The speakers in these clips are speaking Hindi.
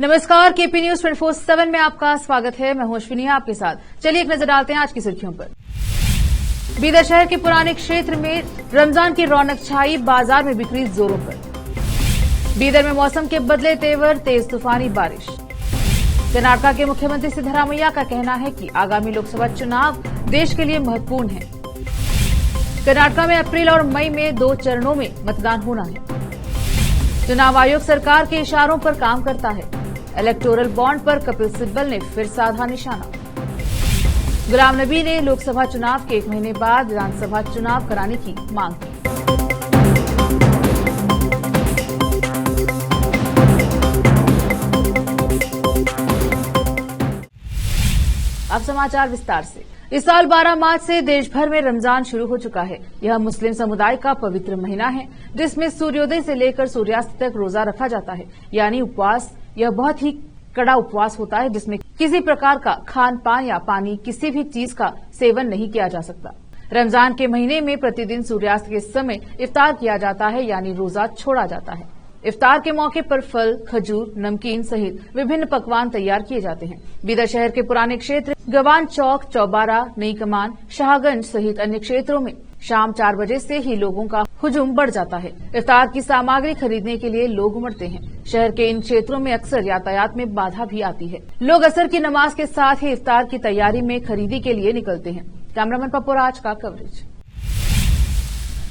नमस्कार, केपी न्यूज 24/7 में आपका स्वागत है। मैं हूं अश्विनी आपके साथ। चलिए एक नजर डालते हैं आज की सुर्खियों पर। बीदर शहर के पुराने क्षेत्र में रमजान की रौनक छाई, बाजार में बिक्री जोरों पर। बीदर में मौसम के बदले तेवर, तेज तूफानी बारिश। कर्नाटक के मुख्यमंत्री सिद्धरामैया का कहना है कि आगामी लोकसभा चुनाव देश के लिए महत्वपूर्ण है। कर्नाटक में अप्रैल और मई में 2 चरणों में मतदान होना है। चुनाव आयोग सरकार के इशारों पर काम करता है। इलेक्टोरल बॉन्ड पर कपिल सिब्बल ने फिर साधा निशाना। गुलाम नबी ने लोकसभा चुनाव के 1 महीने बाद विधानसभा चुनाव कराने की मांग की। अब समाचार विस्तार से। इस साल 12 मार्च से देश भर में रमजान शुरू हो चुका है। यह मुस्लिम समुदाय का पवित्र महीना है, जिसमें सूर्योदय से लेकर सूर्यास्त तक रोजा रखा जाता है, यानी उपवास। यह बहुत ही कड़ा उपवास होता है, जिसमें किसी प्रकार का खान पान या पानी, किसी भी चीज का सेवन नहीं किया जा सकता। रमजान के महीने में प्रतिदिन सूर्यास्त के समय इफ्तार किया जाता है, यानी रोजा छोड़ा जाता है। इफ्तार के मौके पर फल, खजूर, नमकीन सहित विभिन्न पकवान तैयार किए जाते हैं। बीदर शहर के पुराने क्षेत्र गवान चौक, चौबारा, नई कमान, शाहगंज सहित अन्य क्षेत्रों में शाम 4 बजे से ही लोगों का हुजूम बढ़ जाता है। इफ्तार की सामग्री खरीदने के लिए लोग उमड़ते हैं। शहर के इन क्षेत्रों में अक्सर यातायात में बाधा भी आती है। लोग असर की नमाज के साथ ही इफ्तार की तैयारी में खरीदी के लिए निकलते हैं। कैमरामैन पप्पूराज का कवरेज।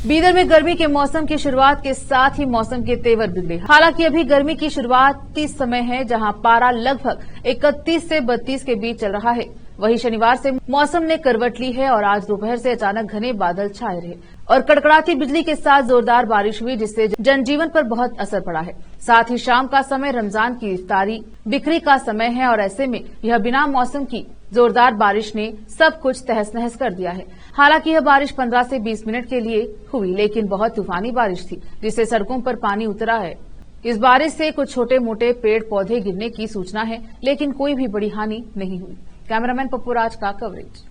बीदर में गर्मी के मौसम की शुरुआत के साथ ही मौसम के तेवर बिगड़े। हालांकि अभी गर्मी की शुरुआती समय है, जहां पारा लगभग 31 से 32 के बीच चल रहा है। वहीं शनिवार से मौसम ने करवट ली है और आज दोपहर से अचानक घने बादल छाए रहे और कड़कड़ाती बिजली के साथ जोरदार बारिश हुई, जिससे जनजीवन पर बहुत असर पड़ा है। साथ ही शाम का समय रमजान की इफ्तारी बिक्री का समय है और ऐसे में यह बिना मौसम की जोरदार बारिश ने सब कुछ तहस नहस कर दिया है। हालांकि यह बारिश 15 से 20 मिनट के लिए हुई, लेकिन बहुत तूफानी बारिश थी, जिससे सड़कों पर पानी उतरा है। इस बारिश से कुछ छोटे मोटे पेड़ पौधे गिरने की सूचना है, लेकिन कोई भी बड़ी हानि नहीं हुई। कैमरामैन पप्पूराज का कवरेज।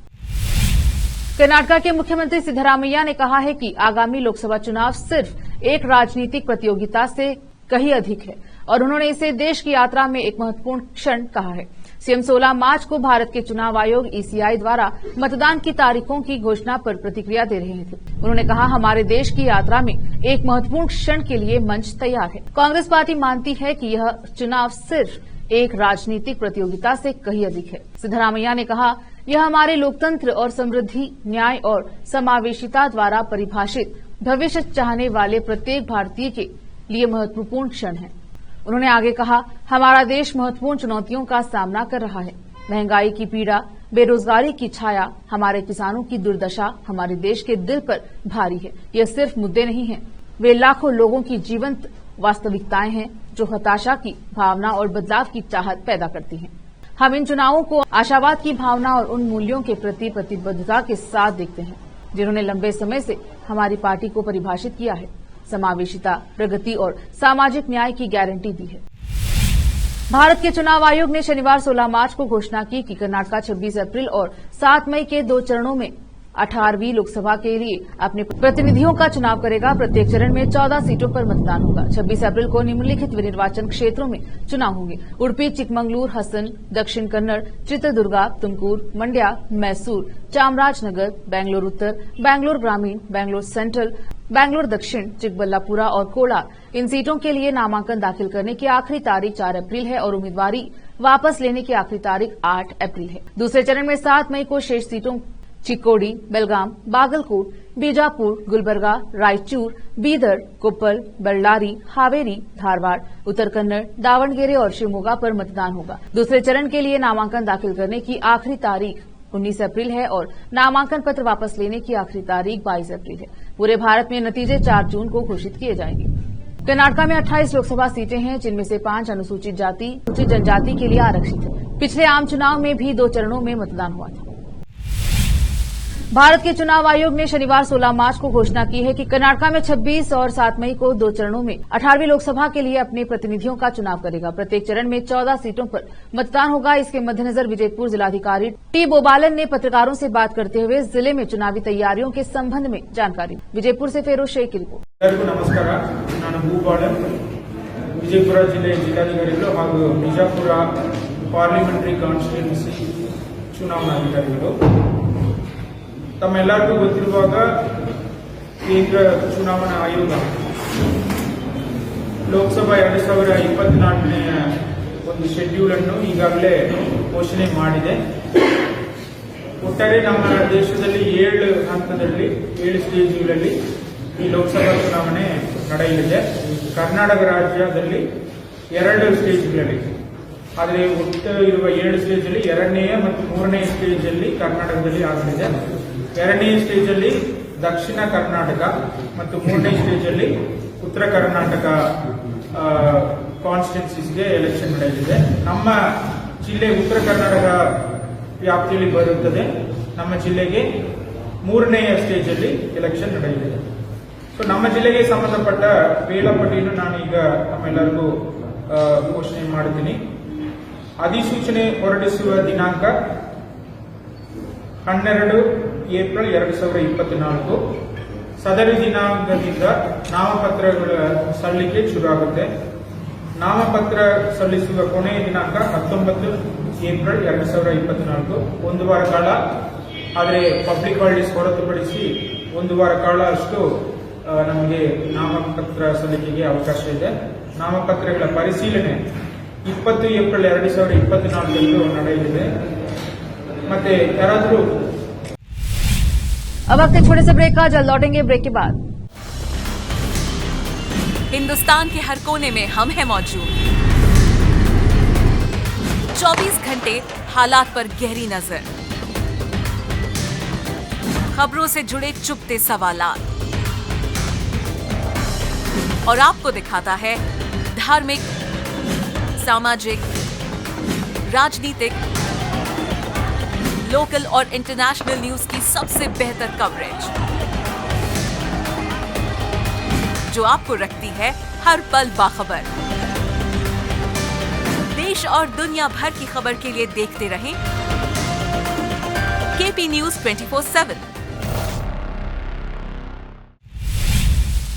कर्नाटक के मुख्यमंत्री सिद्धरामैया ने कहा है कि आगामी लोकसभा चुनाव सिर्फ एक राजनीतिक प्रतियोगिता से कहीं अधिक है और उन्होंने इसे देश की यात्रा में एक महत्वपूर्ण क्षण कहा है। सीएम 16 मार्च को भारत के चुनाव आयोग ईसीआई द्वारा मतदान की तारीखों की घोषणा पर प्रतिक्रिया दे रहे थे। उन्होंने कहा, हमारे देश की यात्रा में एक महत्वपूर्ण क्षण के लिए मंच तैयार है। कांग्रेस पार्टी मानती है कि यह चुनाव सिर्फ एक राजनीतिक प्रतियोगिता से कहीं अधिक है। सिद्धरामैया ने कहा, यह हमारे लोकतंत्र और समृद्धि, न्याय और समावेशिता द्वारा परिभाषित भविष्य चाहने वाले प्रत्येक भारतीय के लिए महत्वपूर्ण क्षण है। उन्होंने आगे कहा, हमारा देश महत्वपूर्ण चुनौतियों का सामना कर रहा है। महंगाई की पीड़ा, बेरोजगारी की छाया, हमारे किसानों की दुर्दशा हमारे देश के दिल पर भारी है। यह सिर्फ मुद्दे नहीं हैं, वे लाखों लोगों की जीवंत वास्तविकताएं हैं, जो हताशा की भावना और बदलाव की चाहत पैदा करती हैं। हम इन चुनावों को आशावाद की भावना और उन मूल्यों के प्रति प्रतिबद्धता के साथ देखते हैं, जिन्होंने लंबे समय से हमारी पार्टी को परिभाषित किया है, समावेशिता, प्रगति और सामाजिक न्याय की गारंटी दी है। भारत के चुनाव आयोग ने शनिवार 16 मार्च को घोषणा की कि कर्नाटक 26 अप्रैल और 7 मई के 2 चरणों में 18वीं लोकसभा के लिए अपने प्रतिनिधियों का चुनाव करेगा। प्रत्येक चरण में 14 सीटों पर मतदान होगा। 26 अप्रैल को निम्नलिखित निर्वाचन क्षेत्रों में चुनाव होंगे: उडुपी, चिकमंगलूर, हसन, दक्षिण कन्नड़, चित्रदुर्गा, तुमकुर, मंड्या, मैसूर, चामराजनगर, बेंगलुरु उत्तर, बेंगलुरु ग्रामीण, बेंगलुरु सेंट्रल, बेंगलुरु दक्षिण, चिकबल्लापुरा और कोलार। इन सीटों के लिए नामांकन दाखिल करने की आखिरी तारीख 4 अप्रैल है और उम्मीदवारी वापस लेने की आखिरी तारीख 8 अप्रैल है। दूसरे चरण में 7 मई को शेष सीटों चिक्कोडी, बेलगाम, बागलकोट, बीजापुर, गुलबर्गा, रायचूर, बीदर, कोप्पल, बल्लारी, हावेरी, धारवाड़, उत्तर कन्नड़, दावणगेरे और शिवमोगा पर मतदान होगा। दूसरे चरण के लिए नामांकन दाखिल करने की आखिरी तारीख 19 अप्रैल है और नामांकन पत्र वापस लेने की आखिरी तारीख 22 अप्रैल है। पूरे भारत में नतीजे 4 जून को घोषित किए जाएंगे। कर्नाटक में 28 लोकसभा सीटें हैं, जिनमें से 5 अनुसूचित जाति, अनुसूचित जनजाति के लिए आरक्षित है। पिछले आम चुनाव में भी 2 चरणों में मतदान हुआ था। भारत के चुनाव आयोग ने शनिवार 16 मार्च को घोषणा की है कि कर्नाटक में 26 और 7 मई को 2 चरणों में 18वीं लोकसभा के लिए अपने प्रतिनिधियों का चुनाव करेगा। प्रत्येक चरण में 14 सीटों पर मतदान होगा। इसके मद्देनजर विजयपुर जिलाधिकारी टी बोबालन ने पत्रकारों से बात करते हुए जिले में चुनावी तैयारियों के संबंध में जानकारी। विजयपुर से फेरोज शेख की रिपोर्ट। नमस्कार, ನಾನು ಭೂಪಾಲನ್ ವಿಜಯಪುರ ಜಿಲ್ಲೆಯ ಜಿಲ್ಲಾಧಿಕಾರಿಗಳು ಹಾಗೂ ಬಿಜಾಪುರ ಪಾರ್ಲಿಮೆಂಟರಿ ಕಾನ್ಸ್ಟಿಟ್ಯೂನ್ಸಿ ಚುನಾವಣಾಧಿಕಾರಿಗಳು. ತಮ್ಮೆಲ್ಲರಿಗೂ ಗೊತ್ತಿರುವಾಗ ಕೇಂದ್ರ ಚುನಾವಣಾ ಆಯೋಗ ಲೋಕಸಭಾ 2024ನೇ ಒಂದು ಶೆಡ್ಯೂಲ್ ಅನ್ನು ಈಗಾಗಲೇ ಘೋಷಣೆ ಮಾಡಿದೆ. ಒಟ್ಟಾರೆ ನಮ್ಮ ದೇಶದಲ್ಲಿ 7 ಹಂತದಲ್ಲಿ 7 ಸ್ಟೇಜ್ಗಳಲ್ಲಿ ಈ ಲೋಕಸಭಾ ಚುನಾವಣೆ ನಡೆಯಲಿದೆ. ಕರ್ನಾಟಕ ರಾಜ್ಯದಲ್ಲಿ 2 ಸ್ಟೇಜ್ಗಳಲ್ಲಿ, ಆದರೆ ಒಟ್ಟು ಇರುವ 7 ಸ್ಟೇಜಲ್ಲಿ 2ನೇ ಮತ್ತು 3ನೇ ಸ್ಟೇಜಲ್ಲಿ ಕರ್ನಾಟಕದಲ್ಲಿ ಆಗಲಿದೆ. 2ನೇ ಸ್ಟೇಜಲ್ಲಿ ದಕ್ಷಿಣ ಕರ್ನಾಟಕ ಮತ್ತು 3ನೇ ಸ್ಟೇಜಲ್ಲಿ ಉತ್ತರ ಕರ್ನಾಟಕ ಕಾನ್ಸ್ಟಿಟ್ಯೂನ್ಸೀಸ್ಗೆ ಎಲೆಕ್ಷನ್ ನಡೆಯಲಿದೆ. ನಮ್ಮ ಜಿಲ್ಲೆ ಉತ್ತರ ಕರ್ನಾಟಕ ವ್ಯಾಪ್ತಿಯಲ್ಲಿ ಬರುತ್ತದೆ. ನಮ್ಮ ಜಿಲ್ಲೆಗೆ 3ನೇ ಸ್ಟೇಜಲ್ಲಿ ಎಲೆಕ್ಷನ್ ನಡೆಯಲಿದೆ. ಸೊ ನಮ್ಮ ಜಿಲ್ಲೆಗೆ ಸಂಬಂಧಪಟ್ಟ ವೇಳಾಪಟ್ಟಿಯನ್ನು ನಾನು ಈಗ ತಮ್ಮೆಲ್ಲರಿಗೂ ಘೋಷಣೆ ಮಾಡುತ್ತೀನಿ. ಅಧಿಸೂಚನೆ ಹೊರಡಿಸುವ ದಿನಾಂಕ 12 ಏಪ್ರಿಲ್ 2024. ಸದರಿ ದಿನಾಂಕದಿಂದ ನಾಮಪತ್ರಗಳ ಸಲ್ಲಿಕೆ ಶುರುವಾಗುತ್ತೆ. ನಾಮಪತ್ರ ಸಲ್ಲಿಸುವ ಕೊನೆಯ ದಿನಾಂಕ 19 ಏಪ್ರಿಲ್ 2024, 1 ವಾರ ಕಾಲ. ಆದರೆ ಪಬ್ಲಿಕ್ ಹಾಲಿಡೇಸ್ ಹೊರತುಪಡಿಸಿ 1 ವಾರ ಕಾಲ ಅಷ್ಟು ನಮಗೆ ನಾಮಪತ್ರ ಸಲ್ಲಿಕೆಗೆ ಅವಕಾಶ ಇದೆ. ನಾಮಪತ್ರಗಳ ಪರಿಶೀಲನೆ 20 ಏಪ್ರಿಲ್ 2024 ನಡೆಯಲಿದೆ. ಮತ್ತೆ ಯಾರಾದರೂ अब वक्त एक छोटे से ब्रेक का, जल्द लौटेंगे ब्रेक के बाद। हिंदुस्तान के हर कोने में हम हैं मौजूद। 24 घंटे हालात पर गहरी नजर, खबरों से जुड़े चुपते सवालात, और आपको दिखाता है धार्मिक, सामाजिक, राजनीतिक, लोकल और इंटरनेशनल न्यूज की सबसे बेहतर कवरेज, जो आपको रखती है हर पल बाखबर। देश और दुनिया भर की खबर के लिए देखते रहें केपी न्यूज 24/7।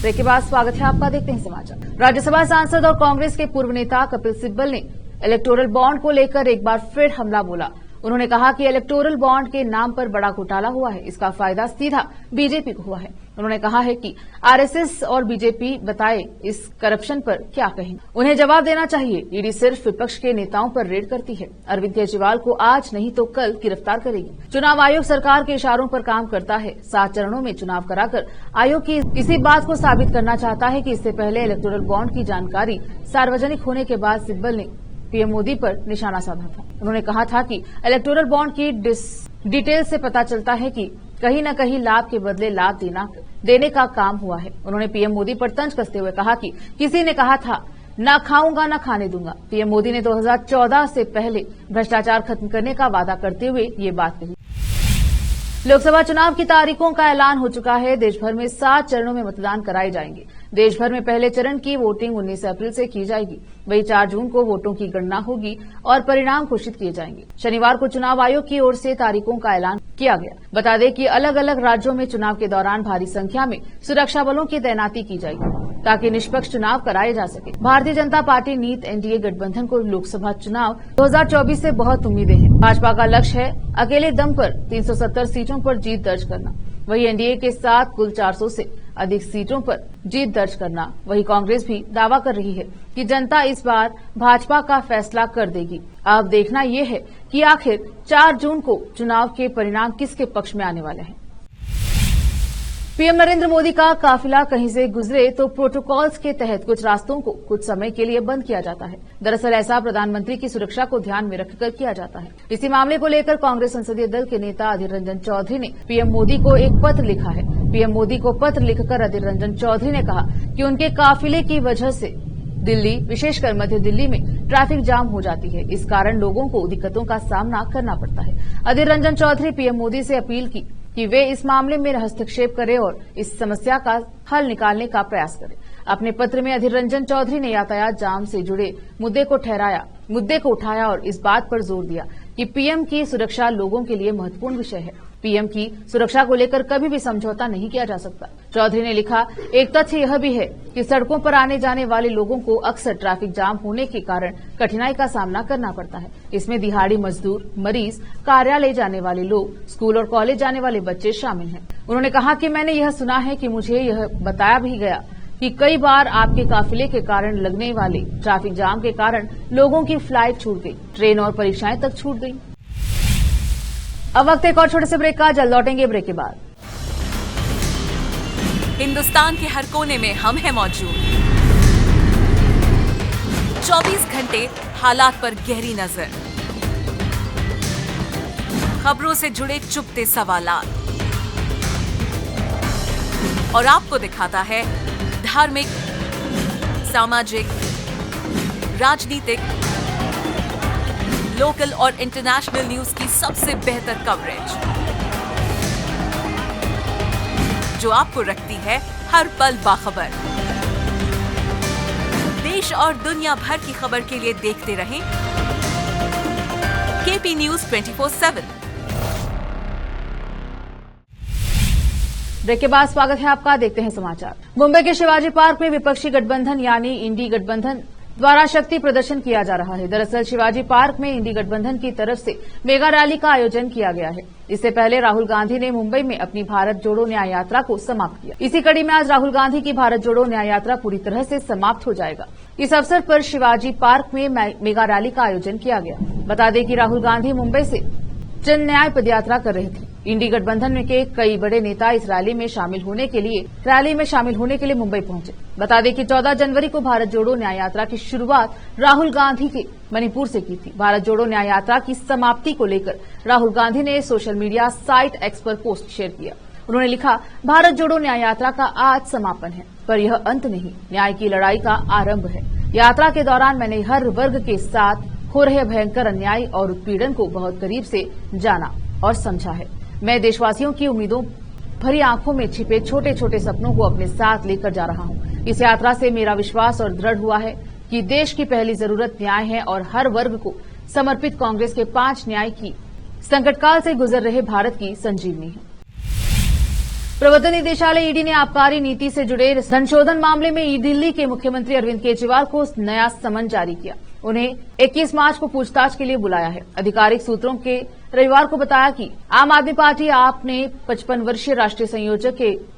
ब्रेक के बाद स्वागत है आपका, देखते हैं समाचार। राज्यसभा सांसद और कांग्रेस के पूर्व नेता कपिल सिब्बल ने इलेक्टोरल बॉन्ड को लेकर एक बार फिर हमला बोला। उन्होंने कहा कि इलेक्टोरल बॉन्ड के नाम पर बड़ा घोटाला हुआ है, इसका फायदा सीधा बीजेपी को हुआ है। उन्होंने कहा है कि आरएसएस और बीजेपी बताए इस करप्शन पर क्या कहें, उन्हें जवाब देना चाहिए। ईडी सिर्फ विपक्ष के नेताओं पर रेड करती है। अरविंद केजरीवाल को आज नहीं तो कल गिरफ्तार करेगी। चुनाव आयोग सरकार के इशारों पर काम करता है। 7 चरणों में चुनाव कराकर आयोग की इसी बात को साबित करना चाहता है कि इससे पहले इलेक्टोरल बॉन्ड की जानकारी सार्वजनिक होने के बाद सिब्बल ने पीएम मोदी पर निशाना साधा था। उन्होंने कहा था कि इलेक्टोरल बॉन्ड की डिटेल से पता चलता है कि कहीं न कहीं लाभ के बदले लाभ देने का काम हुआ है। उन्होंने पीएम मोदी पर तंज कसते हुए कहा कि किसी ने कहा था न खाऊंगा न खाने दूंगा। पीएम मोदी ने 2014 से पहले भ्रष्टाचार खत्म करने का वादा करते हुए ये बात कही। लोकसभा चुनाव की तारीखों का ऐलान हो चुका है। देश भर में 7 चरणों में मतदान कराए जाएंगे। देश भर में पहले चरण की वोटिंग 19 अप्रैल से की जाएगी। वहीं 4 जून को वोटों की गणना होगी और परिणाम घोषित किए जाएंगे। शनिवार को चुनाव आयोग की ओर से तारीखों का ऐलान किया गया। बता दें कि अलग अलग राज्यों में चुनाव के दौरान भारी संख्या में सुरक्षा बलों की तैनाती की जाएगी ताकि निष्पक्ष चुनाव कराए जा सके। भारतीय जनता पार्टी नीत एनडीए गठबंधन को लोकसभा चुनाव 2024 से बहुत उम्मीदें हैं। भाजपा का लक्ष्य है अकेले दम पर 370 सीटों पर जीत दर्ज करना। वहीं एनडीए के साथ कुल 400 से अधिक सीटों पर जीत दर्ज करना। वहीं कांग्रेस भी दावा कर रही है कि जनता इस बार भाजपा का फैसला कर देगी। अब देखना यह है कि आखिर 4 जून को चुनाव के परिणाम किसके पक्ष में आने वाले हैं। पीएम नरेंद्र मोदी का काफिला कहीं से गुजरे तो प्रोटोकॉल्स के तहत कुछ रास्तों को कुछ समय के लिए बंद किया जाता है। दरअसल ऐसा प्रधानमंत्री की सुरक्षा को ध्यान में रखकर किया जाता है। इसी मामले को लेकर कांग्रेस संसदीय दल के नेता अधीर रंजन चौधरी ने पीएम मोदी को एक पत्र लिखा है। पीएम मोदी को पत्र लिखकर अधीर रंजन चौधरी ने कहा कि उनके काफिले की वजह से दिल्ली, विशेषकर मध्य दिल्ली में ट्रैफिक जाम हो जाती है। इस कारण लोगों को दिक्कतों का सामना करना पड़ता है। अधीर रंजन चौधरी पीएम मोदी से अपील की कि वे इस मामले में हस्तक्षेप करें और इस समस्या का हल निकालने का प्रयास करें। अपने पत्र में अधीर रंजन चौधरी ने यातायात जाम से जुड़े मुद्दे को उठाया और इस बात पर जोर दिया कि पीएम की सुरक्षा लोगों के लिए महत्वपूर्ण विषय है। पीएम की सुरक्षा को लेकर कभी भी समझौता नहीं किया जा सकता। चौधरी ने लिखा, एक तथ्य यह भी है कि सड़कों पर आने जाने वाले लोगों को अक्सर ट्रैफिक जाम होने के कारण कठिनाई का सामना करना पड़ता है। इसमें दिहाड़ी मजदूर, मरीज, कार्यालय जाने वाले लोग, स्कूल और कॉलेज जाने वाले बच्चे शामिल हैं। उन्होंने कहा कि मैंने यह सुना है कि मुझे यह बताया भी गया कि कई बार आपके काफिले के कारण लगने वाले ट्रैफिक जाम के कारण लोगों की फ्लाइट छूट गई, ट्रेन और परीक्षाएं तक छूट गई। अब वक्त एक और छोटे से ब्रेक का, जल्द लौटेंगे ब्रेक के बाद। हिंदुस्तान के हर कोने में हम हैं मौजूद। 24 घंटे हालात पर गहरी नजर, खबरों से जुड़े चुपते सवालात, और आपको दिखाता है धार्मिक, सामाजिक, राजनीतिक, लोकल और इंटरनेशनल न्यूज की सबसे बेहतर कवरेज, जो आपको रखती है हर पल बाखबर। देश और दुनिया भर की खबर के लिए देखते रहें केपी न्यूज 24/7। ब्रेक के बाद स्वागत है आपका, देखते हैं समाचार। मुंबई के शिवाजी पार्क में विपक्षी गठबंधन यानी इंडी गठबंधन द्वारा शक्ति प्रदर्शन किया जा रहा है। दरअसल शिवाजी पार्क में इंडी गठबंधन की तरफ से मेगा रैली का आयोजन किया गया है। इससे पहले राहुल गांधी ने मुंबई में अपनी भारत जोड़ो न्याय यात्रा को समाप्त किया। इसी कड़ी में आज राहुल गांधी की भारत जोड़ो न्याय यात्रा पूरी तरह से समाप्त हो जाएगा। इस अवसर पर शिवाजी पार्क में मेगा रैली का आयोजन किया गया। बता दें कि राहुल गांधी मुंबई से जन न्याय पदयात्रा कर रहे थे। इंडी गठबंधन में के कई बड़े नेता इस रैली में शामिल होने के लिए मुंबई पहुंचे। बता दें कि 14 जनवरी को भारत जोड़ो न्याय यात्रा की शुरुआत राहुल गांधी के मणिपुर से की थी। भारत जोड़ो न्याय यात्रा की समाप्ति को लेकर राहुल गांधी ने सोशल मीडिया साइट एक्स पर पोस्ट शेयर किया। उन्होंने लिखा, भारत जोड़ो न्याय यात्रा का आज समापन है, पर यह अंत नहीं, न्याय की लड़ाई का आरंभ है। यात्रा के दौरान मैंने हर वर्ग के साथ हो रहे भयंकर अन्याय और उत्पीड़न को बहुत करीब से जाना और समझा है। मैं देशवासियों की उम्मीदों भरी आंखों में छिपे छोटे छोटे सपनों को अपने साथ लेकर जा रहा हूं। इस यात्रा से मेरा विश्वास और दृढ़ हुआ है कि देश की पहली जरूरत न्याय है और हर वर्ग को समर्पित कांग्रेस के 5 न्याय की संकटकाल से गुजर रहे भारत की संजीवनी है। प्रवर्तन निदेशालय ईडी ने आबकारी नीति से जुड़े संशोधन मामले में दिल्ली के मुख्यमंत्री अरविंद केजरीवाल को नया समन जारी किया। उन्हें 21 मार्च को पूछताछ के लिए बुलाया है। आधिकारिक सूत्रों के रविवार को बताया कि आम आदमी पार्टी आप ने 55 वर्षीय राष्ट्रीय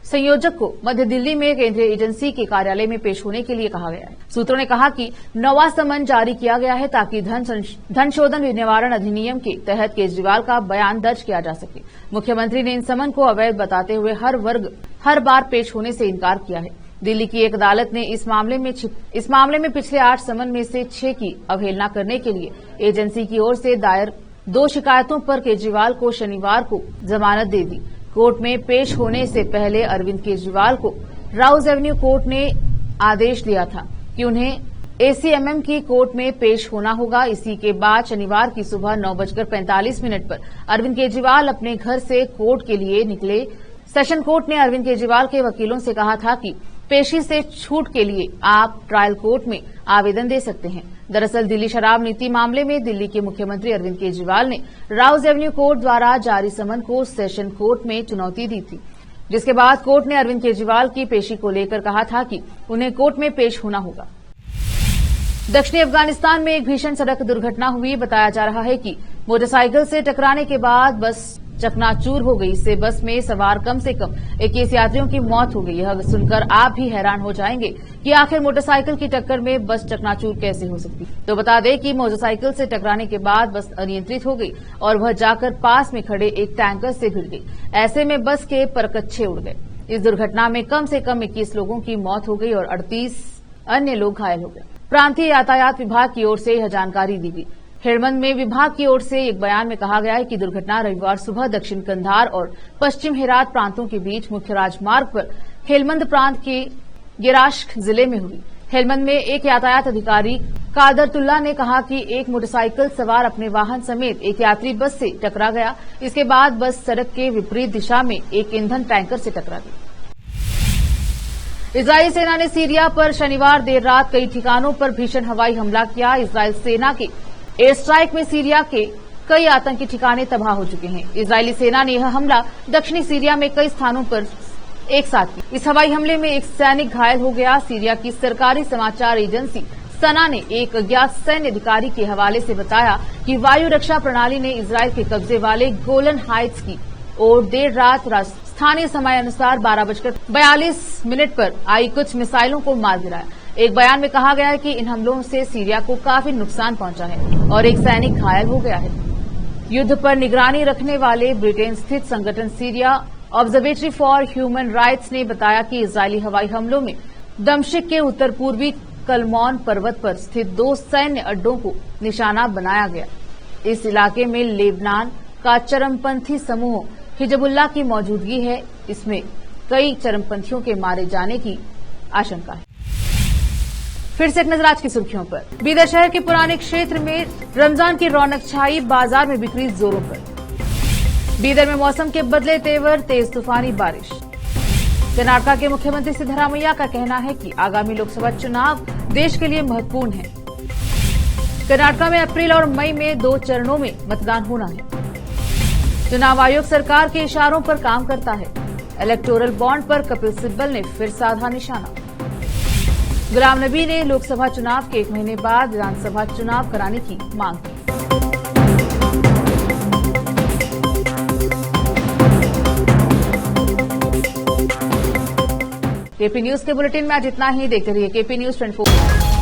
संयोजक को मध्य दिल्ली में केंद्रीय एजेंसी के कार्यालय में पेश होने के लिए कहा गया है। सूत्रों ने कहा कि नवा समन जारी किया गया है ताकि धन शोधन निवारण अधिनियम के तहत केजरीवाल का बयान दर्ज किया जा सके। मुख्यमंत्री ने इन समन को अवैध बताते हुए हर बार पेश होने से इनकार किया है। दिल्ली की एक अदालत ने इस मामले में पिछले 8 समन में से 6 की अवहेलना करने के लिए एजेंसी की ओर से दायर 2 शिकायतों पर केजरीवाल को शनिवार को जमानत दे दी। कोर्ट में पेश होने से पहले अरविंद केजरीवाल को राउज एवेन्यू कोर्ट ने आदेश दिया था कि उन्हें एसीएमएम की कोर्ट में पेश होना होगा। इसी के बाद शनिवार की सुबह 9:45 पर अरविंद केजरीवाल अपने घर से कोर्ट के लिए निकले। सेशन कोर्ट ने अरविंद केजरीवाल के वकीलों से कहा था कि पेशी से छूट के लिए आप ट्रायल कोर्ट में आवेदन दे सकते हैं। दरअसल दिल्ली शराब नीति मामले में दिल्ली के मुख्यमंत्री अरविंद केजरीवाल ने राउज एवेन्यू कोर्ट द्वारा जारी समन को सेशन कोर्ट में चुनौती दी थी, जिसके बाद कोर्ट ने अरविंद केजरीवाल की पेशी को लेकर कहा था कि उन्हें कोर्ट में पेश होना होगा। दक्षिणी अफगानिस्तान में एक भीषण सड़क दुर्घटना हुई। बताया जा रहा है कि मोटरसाइकिल से टकराने के बाद बस चकनाचूर हो गई। इससे बस में सवार कम से कम 21 यात्रियों की मौत हो गई। यह सुनकर आप भी हैरान हो जाएंगे कि आखिर मोटरसाइकिल की टक्कर में बस चकनाचूर कैसे हो सकती। तो बता दें कि मोटरसाइकिल से टकराने के बाद बस अनियंत्रित हो गई और वह जाकर पास में खड़े एक टैंकर से भिड़ गई। ऐसे में बस के परकच्छे उड़ गए। इस दुर्घटना में कम से कम 21 लोगों की मौत हो गई और 38 अन्य लोग घायल हो गए। प्रांतीय यातायात विभाग की ओर से यह जानकारी दी गई। हेलमंद में विभाग की ओर से एक बयान में कहा गया है कि दुर्घटना रविवार सुबह दक्षिण कंधार और पश्चिम हेरात प्रांतों के बीच मुख्य राजमार्ग पर हेलमंद प्रांत के गिराश्क जिले में हुई। हेलमंद में एक यातायात अधिकारी कादरतुल्ला ने कहा कि एक मोटरसाइकिल सवार अपने वाहन समेत एक यात्री बस से टकरा गया। इसके बाद बस सड़क के विपरीत दिशा में एक ईंधन टैंकर से टकरा गई। इजरायल सेना ने सीरिया पर शनिवार देर रात कई ठिकानों पर भीषण हवाई हमला किया। इजरायल सेना के एयर स्ट्राइक में सीरिया के कई आतंकी ठिकाने तबाह हो चुके हैं। इजरायली सेना ने यह हमला दक्षिणी सीरिया में कई स्थानों पर एक साथ किया। इस हवाई हमले में एक सैनिक घायल हो गया। सीरिया की सरकारी समाचार एजेंसी सना ने एक अज्ञात सैन्य अधिकारी के हवाले से बताया कि वायु रक्षा प्रणाली ने इजरायल के कब्जे वाले गोलन हाइट्स की ओर देर रात स्थानीय समय अनुसार 12:42 पर आई कुछ मिसाइलों को मार गिराया। एक बयान में कहा गया है कि इन हमलों से सीरिया को काफी नुकसान पहुंचा है और एक सैनिक घायल हो गया है। युद्ध पर निगरानी रखने वाले ब्रिटेन स्थित संगठन Syria observatory for human rights ने बताया कि इजरायली हवाई हमलों में दमिश्क के उत्तर पूर्वी कलमौन पर्वत पर स्थित 2 सैन्य अड्डों को निशाना बनाया गया। इस इलाके में लेबनान का चरमपंथी समूह हिजबुल्लाह की मौजूदगी है। इसमें कई चरमपंथियों के मारे जाने की आशंका है। फिर से एक नजर आज की सुर्खियों पर। बीदर शहर के पुराने क्षेत्र में रमजान की रौनक छाई, बाजार में बिक्री जोरों पर। बीदर में मौसम के बदले तेवर, तेज तूफानी बारिश। कर्नाटक के मुख्यमंत्री सिद्धरामैया का कहना है कि आगामी लोकसभा चुनाव देश के लिए महत्वपूर्ण है। कर्नाटक में अप्रैल और मई में 2 चरणों में मतदान होना है। चुनाव आयोग सरकार के इशारों पर काम करता है। इलेक्टोरल बॉन्ड पर कपिल सिब्बल ने फिर साधा निशाना। गुलाम नबी ने लोकसभा चुनाव के 1 महीने बाद विधानसभा चुनाव कराने की मांग की। केपी न्यूज के बुलेटिन में आज इतना ही। देखते रहिए केपी न्यूज 24।